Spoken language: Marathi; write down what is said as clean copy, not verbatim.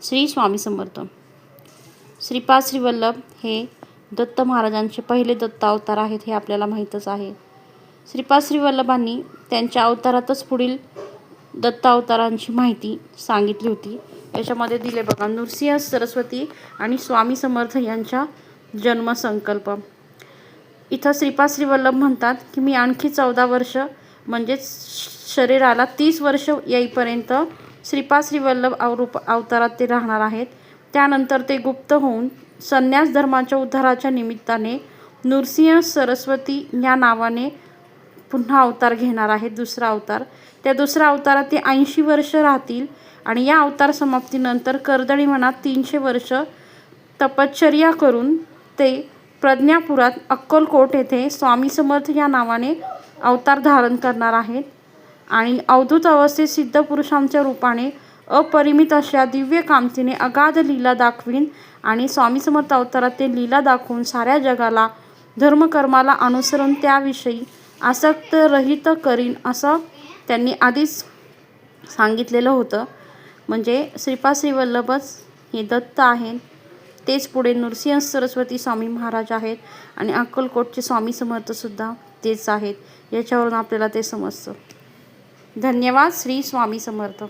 श्री स्वामी समर्थ. श्रीपाद श्रीवल्लभ हे दत्त महाराजांचे पहिले दत्त अवतार आहेत हे आपल्याला माहीतच आहे. श्रीपाद श्रीवल्लभांनी त्यांच्या अवतारातच पुढील दत्त अवतारांची माहिती सांगितली होती. याच्यामध्ये दिले बघा, नृसिंह सरस्वती आणि स्वामी समर्थ यांचा जन्मसंकल्प. इथं श्रीपाद श्रीवल्लभ म्हणतात की मी आणखी 14 वर्ष म्हणजे शरीराला 30 वर्ष येईपर्यंत श्रीपाद श्रीवल्लभ अवतारात ते राहणार आहेत. त्यानंतर ते गुप्त होऊन संन्यास धर्माच्या उद्धाराच्या निमित्ताने नृसिंह सरस्वती या नावाने पुन्हा अवतार घेणार आहेत, दुसरा अवतार. त्या दुसऱ्या अवतारात ते 80 वर्ष राहतील आणि या अवतार समाप्तीनंतर कर्दळी वनात 300 वर्ष तपश्चर्या करून ते प्रज्ञापुरात अक्कलकोट येथे स्वामी समर्थ या नावाने अवतार धारण करणार आहेत आणि अवधूत अवस्थेत सिद्ध पुरुषांच्या रूपाने अपरिमित अशा दिव्य कांतीने अगाध लीला दाखवीन आणि स्वामी समर्थ अवतारात ते लीला दाखवून साऱ्या जगाला धर्मकर्माला अनुसरून त्याविषयी आसक्त रहित करीन असं त्यांनी आधीच सांगितलेलं होतं. म्हणजे श्रीपाद श्रीवल्लभच हे दत्त आहेत, तेच पुढे नृसिंह सरस्वती स्वामी महाराज आहेत आणि अक्कलकोटचे स्वामी समर्थसुद्धा तेच आहेत. याच्यावरून आपल्याला ते समजतं. धन्यवाद. श्री स्वामी समर्थ.